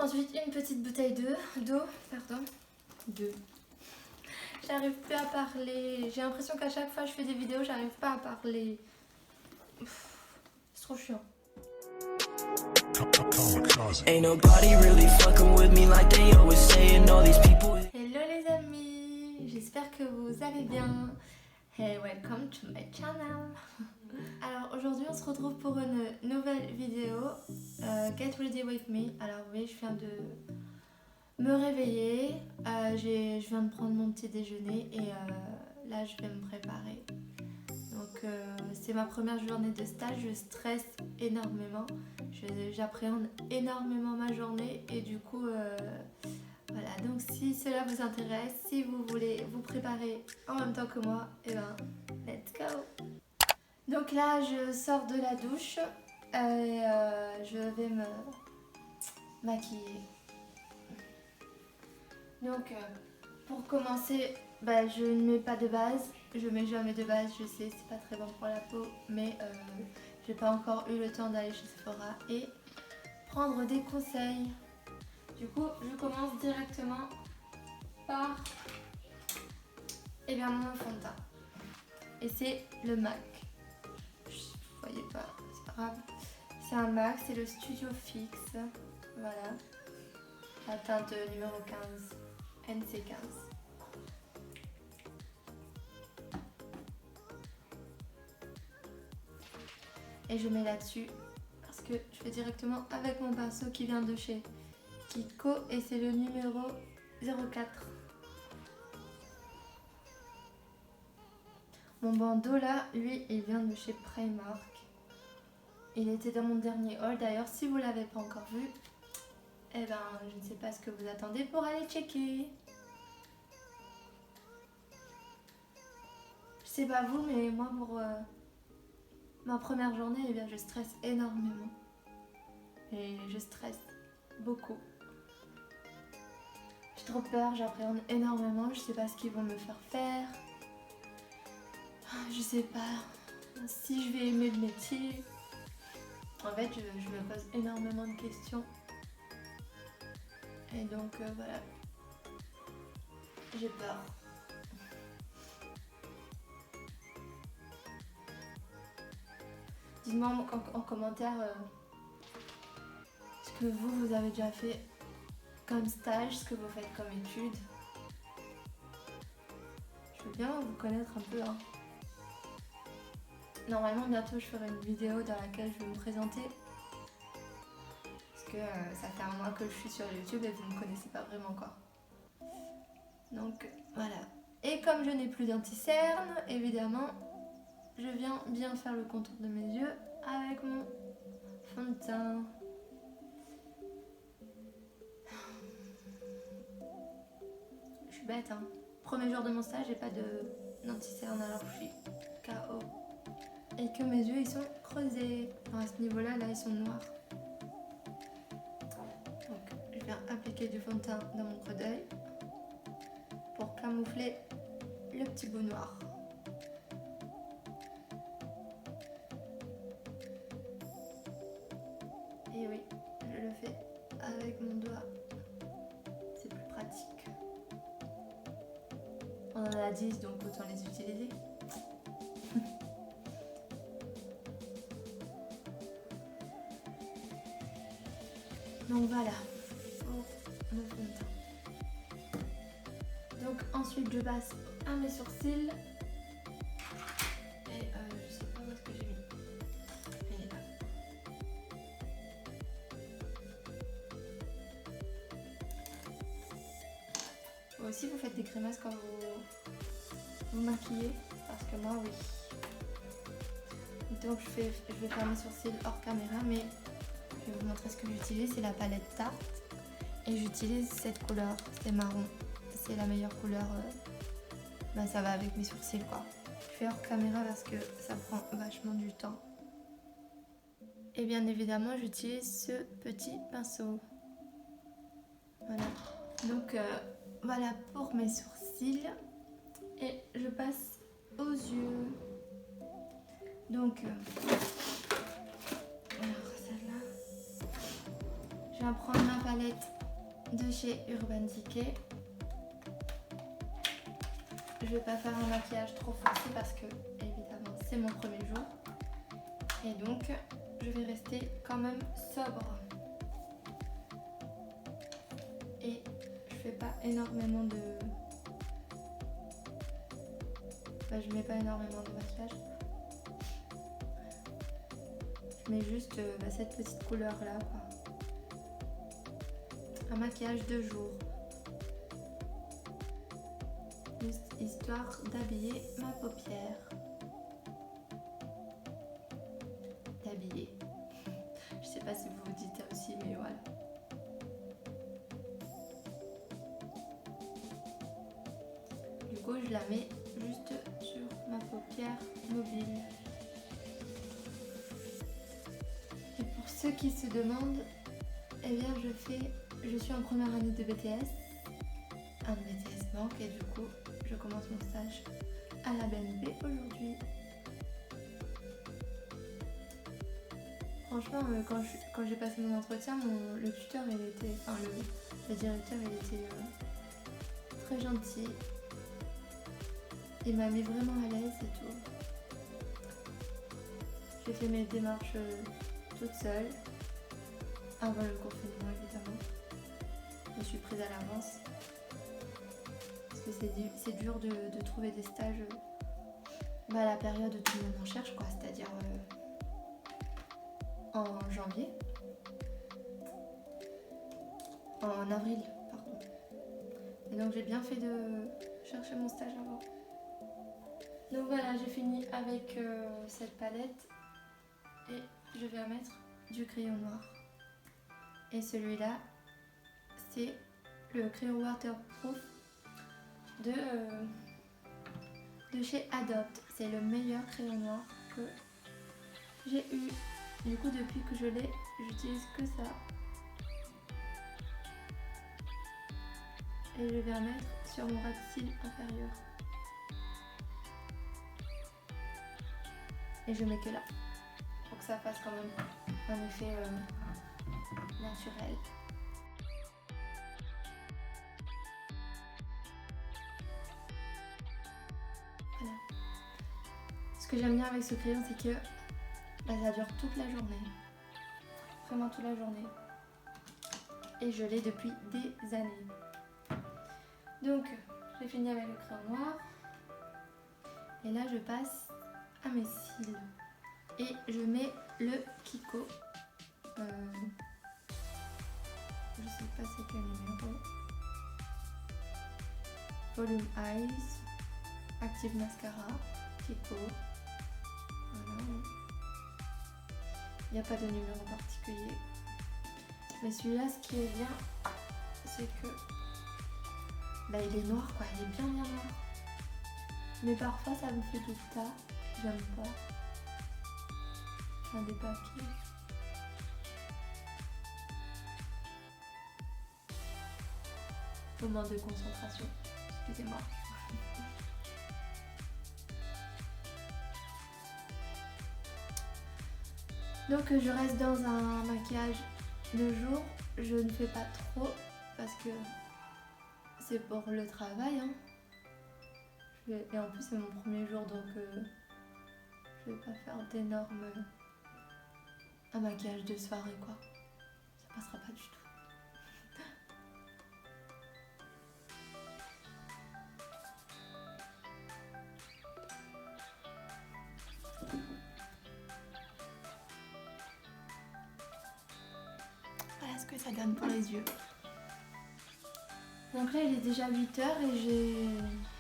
Ensuite, une petite bouteille d'eau. J'arrive plus à parler. J'ai l'impression qu'à chaque fois que je fais des vidéos, j'arrive pas à parler. C'est trop chiant. Hello les amis, j'espère que vous allez bien. Hey, welcome to my channel. Alors aujourd'hui on se retrouve pour une nouvelle vidéo, Get Ready With Me. Alors oui, je viens de me réveiller, je viens de prendre mon petit déjeuner et là je vais me préparer. Donc c'est ma première journée de stage, je stresse énormément, j'appréhende énormément ma journée et du coup voilà, donc si cela vous intéresse, si vous voulez vous préparer en même temps que moi, et ben let's go. Donc là je sors de la douche et je vais me maquiller. Donc pour commencer, je ne mets pas de base, je mets jamais de base, je sais c'est pas très bon pour la peau, mais j'ai pas encore eu le temps d'aller chez Sephora et prendre des conseils. Du coup je commence directement par mon fond de teint. Et c'est le MAC. Vous voyez pas, c'est pas grave. C'est un MAC, c'est le Studio Fix. Voilà. La teinte numéro 15, NC15. Et je mets là-dessus parce que je fais directement avec mon pinceau qui vient de chez Kiko et c'est le numéro 04. Mon bandeau là, lui, il vient de chez Primark. Il était dans mon dernier haul. D'ailleurs, si vous ne l'avez pas encore vu, je ne sais pas ce que vous attendez pour aller checker. Je sais pas vous, mais moi pour ma première journée, je stresse énormément. Et je stresse beaucoup. J'ai trop peur, j'appréhende énormément. Je sais pas ce qu'ils vont me faire. Je sais pas si je vais aimer le métier. En fait, je me pose énormément de questions. Et donc, voilà. J'ai peur. Dites-moi en commentaire ce que vous avez déjà fait comme stage, ce que vous faites comme études. Je veux bien vous connaître un peu. Normalement, bientôt, je ferai une vidéo dans laquelle je vais me présenter. Parce que ça fait un mois que je suis sur YouTube et vous ne me connaissez pas vraiment encore. Donc, voilà. Et comme je n'ai plus d'anti-cerne, évidemment, je viens bien faire le contour de mes yeux avec mon fond de teint. Je suis bête, hein. Premier jour de mon stage, j'ai pas d'anti-cerne alors je suis KO. Et que mes yeux ils sont creusés. À ce niveau là ils sont noirs. Donc je viens appliquer du fond de teint dans mon creux d'œil pour camoufler le petit bout noir. Et oui, je le fais avec mon doigt, c'est plus pratique. On en a 10 donc autant les utiliser. Donc voilà, pour le fond de teint. Donc ensuite je passe à mes sourcils. Et je sais pas où est-ce que j'ai mis. Il est là. Vous aussi vous faites des crémasses quand vous maquillez? Parce que moi oui. Donc je vais faire mes sourcils hors caméra, mais je vais vous montrer ce que j'utilise. C'est la palette Tarte et j'utilise cette couleur, c'est marron. C'est la meilleure couleur, ça va avec mes sourcils quoi. Je fais hors caméra parce que ça prend vachement du temps. Et bien évidemment j'utilise ce petit pinceau. Voilà. Donc voilà pour mes sourcils. Et je passe aux yeux. Donc alors celle-là, je Je vais prendre ma palette de chez Urban Decay. Je vais pas faire un maquillage trop foncé parce que évidemment c'est mon premier jour. Et donc je vais rester quand même sobre. Et je fais pas énormément de... je mets pas énormément de maquillage. Je mets juste cette petite couleur là quoi. Un maquillage de jour. Juste histoire d'habiller ma paupière. D'habiller. Je sais pas si vous vous dites ça aussi, mais voilà. Du coup, je la mets juste sur ma paupière mobile. Et pour ceux qui se demandent, eh bien je suis en première année de BTS. Un BTS manque et du coup, je commence mon stage à la BNP aujourd'hui. Franchement, quand j'ai passé mon entretien, le tuteur, le directeur, il était très gentil. Il m'a mis vraiment à l'aise et tout. J'ai fait mes démarches toute seule, avant le confinement évidemment. Je me suis prise à l'avance. Parce que c'est dur de trouver des stages à la période où tout le monde en cherche, quoi, c'est-à-dire en janvier. En avril, pardon. Et donc j'ai bien fait de chercher mon stage avant. Donc voilà, j'ai fini avec cette palette et je vais mettre du crayon noir. Et celui-là, c'est le crayon waterproof de chez Adopt. C'est le meilleur crayon noir que j'ai eu. Du coup, depuis que je l'ai, j'utilise que ça. Et je vais en mettre sur mon ras de cils inférieur. Et je mets que là, pour que ça fasse quand même un effet naturel. Voilà. Ce que j'aime bien avec ce crayon, c'est que ça dure toute la journée. Vraiment toute la journée. Et je l'ai depuis des années. Donc, j'ai fini avec le crayon noir. Et là, je passe à mes cils. Et je mets le Kiko. Je sais pas c'est quel numéro. Volume Eyes. Active Mascara. Kiko. Voilà. Il n'y a pas de numéro particulier. Mais celui-là, ce qui est bien, c'est que il est noir quoi, il est bien noir. Mais parfois ça me fait tout ça, j'aime pas. Enfin des papiers. Moment de concentration, excusez-moi. Donc je reste dans un maquillage de jour, je ne fais pas trop parce que c'est pour le travail. Hein. Et en plus c'est mon premier jour donc je vais pas faire d'énormes un maquillage de soirée quoi. Ça passera pas du tout. Voilà ce que ça donne pour les yeux. Donc là il est déjà 8h et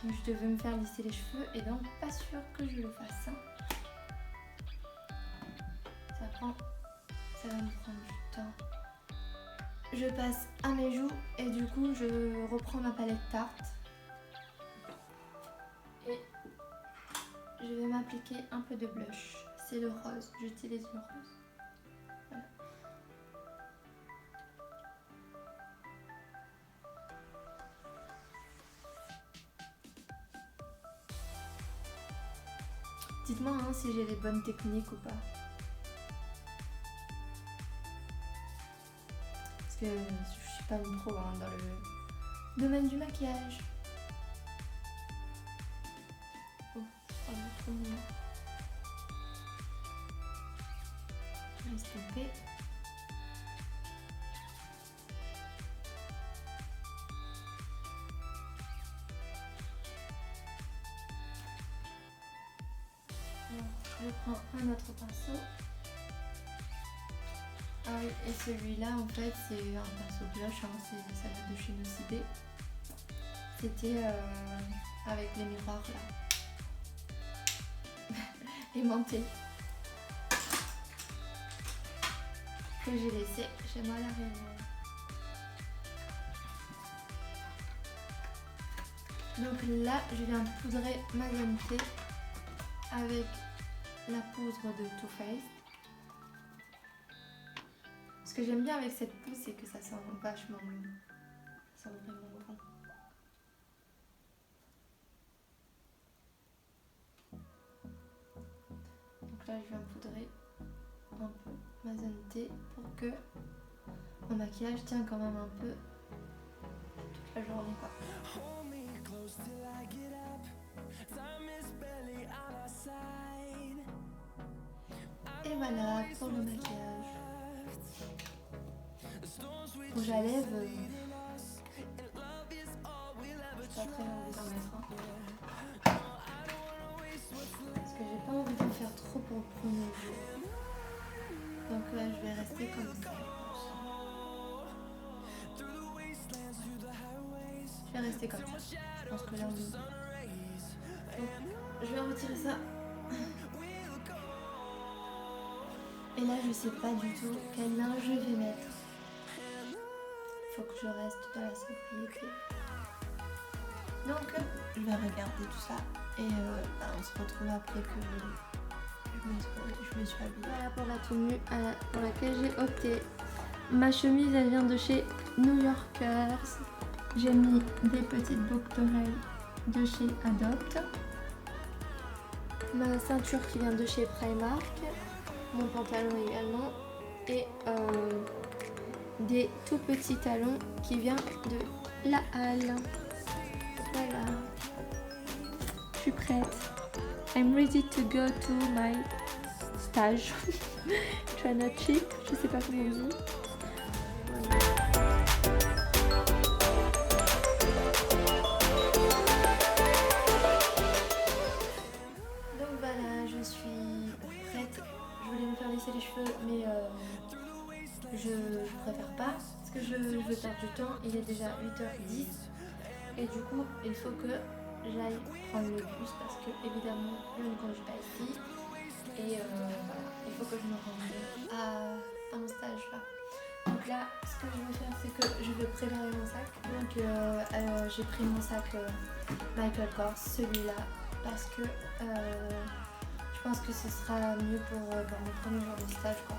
je devais me faire lisser les cheveux et donc pas sûr que je le fasse. Hein. Ça va me prendre du temps. Je passe à mes joues et du coup je reprends ma palette Tarte. Et je vais m'appliquer un peu de blush. C'est le rose, j'utilise le rose. Voilà. Dites-moi hein, si j'ai les bonnes techniques ou pas. Parce que je suis pas une pro hein, dans le domaine du maquillage. Oh, trop mignon. Je vais stopper. Je prends un autre pinceau. Ah oui, et celui-là en fait c'est un pinceau blush, hein, ça vient de chez Nocibé. C'était avec les miroirs là. Aimanté. Que j'ai laissé chez moi à la Réunion. Donc là je viens poudrer ma zone T avec la poudre de Too Faced. Ce que j'aime bien avec cette poudre, c'est que ça sent vachement bon. Ça sent vraiment bon. Donc là, je viens poudrer un peu ma zone T pour que mon maquillage tienne quand même un peu toute la journée, quoi. Et voilà pour le maquillage. Rouge à lèvres, j'ai pas très envie d'en mettre un. Parce que j'ai pas envie d'en faire trop pour le premier jour. Donc là je vais rester comme ça. Je vais rester comme ça. Je pense que là on est... Donc, je vais retirer ça. Et là je sais pas du tout quel linge je vais mettre. Faut que je reste dans la sobriété. Donc je vais regarder tout ça et on se retrouve après que je me suis habillée. Voilà pour la tenue pour laquelle j'ai opté. Ma chemise elle vient de chez New Yorkers. J'ai mis des petites boucles d'oreilles de chez Adopt. Ma ceinture qui vient de chez Primark. Mon pantalon également. Et des tout petits talons qui viennent de La Halle. Voilà. Je suis prête. I'm ready to go to my stage. Trainership, je sais pas comment on dit. Voilà. Donc voilà, je suis prête. Je voulais me faire lisser les cheveux, mais je préfère pas parce que je veux perdre du temps. Il est déjà 8h10 et du coup il faut que j'aille prendre le bus parce que évidemment je ne conduis pas ici et voilà, il faut que je me rende à mon stage là. Donc là ce que je vais faire c'est que je vais préparer mon sac. Donc j'ai pris mon sac Michael Kors, celui-là, parce que je pense que ce sera mieux pour mon premier jour de stage quoi.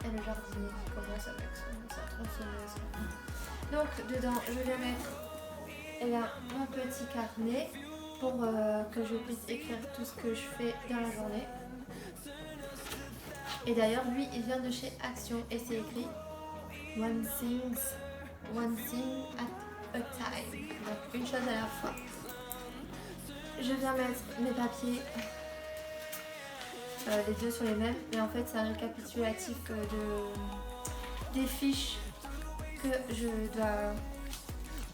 Et le jardinier qui commence avec sa tronçonneuse. Donc dedans je vais mettre mon petit carnet pour que je puisse écrire tout ce que je fais dans la journée. Et d'ailleurs lui il vient de chez Action et c'est écrit one thing at a time. Donc une chose à la fois. Je viens mettre mes papiers. Les deux sont les mêmes, mais en fait c'est un récapitulatif des fiches que je dois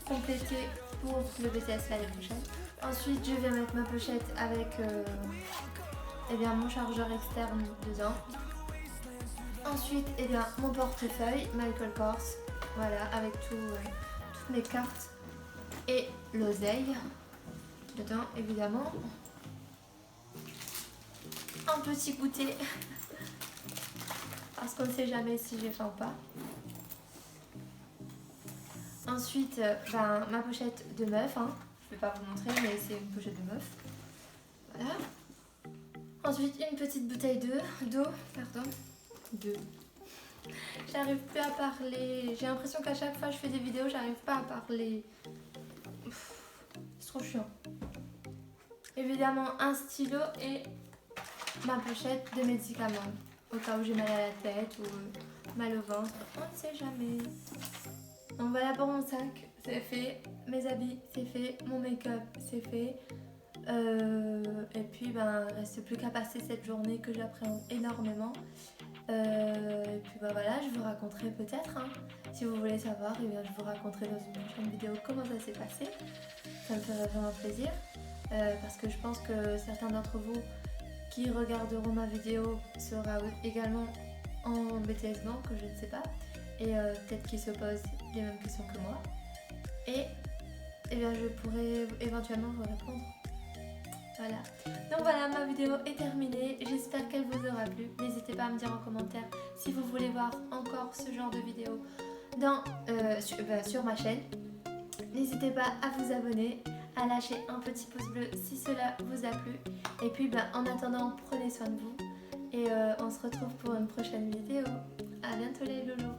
compléter pour le BTS l'année prochaine. Ensuite je vais mettre ma pochette avec mon chargeur externe dedans. Ensuite mon portefeuille Michael Kors, voilà, avec toutes mes cartes et l'oseille dedans évidemment. Un petit goûter parce qu'on ne sait jamais si j'ai faim ou pas. Ensuite ma pochette de meuf, hein. Je vais pas vous montrer mais c'est une pochette de meuf. Voilà. Ensuite une petite bouteille d'eau. J'arrive plus à parler. J'ai l'impression qu'à chaque fois que je fais des vidéos j'arrive pas à parler. C'est trop chiant. Évidemment un stylo et ma pochette de médicaments. au cas où j'ai mal à la tête ou mal au ventre, on ne sait jamais. Donc voilà pour mon sac, c'est fait, mes habits c'est fait, mon make-up c'est fait. Et puis ben, il ne reste plus qu'à passer cette journée que j'appréhende énormément. Et puis bah voilà, je vous raconterai peut-être, hein, si vous voulez savoir, et bien je vous raconterai dans une prochaine vidéo comment ça s'est passé. Ça me ferait vraiment plaisir, parce que je pense que certains d'entre vous qui regarderont ma vidéo sera également en BTS Bank, que je ne sais pas, et peut-être qu'ils se posent les mêmes questions que moi. Et bien je pourrais éventuellement vous répondre. Voilà. Donc voilà, ma vidéo est terminée. J'espère qu'elle vous aura plu. N'hésitez pas à me dire en commentaire si vous voulez voir encore ce genre de vidéo sur ma chaîne. N'hésitez pas à vous abonner, à lâcher un petit pouce bleu si cela vous a plu. Et puis en attendant, prenez soin de vous. Et on se retrouve pour une prochaine vidéo. À bientôt les loulous.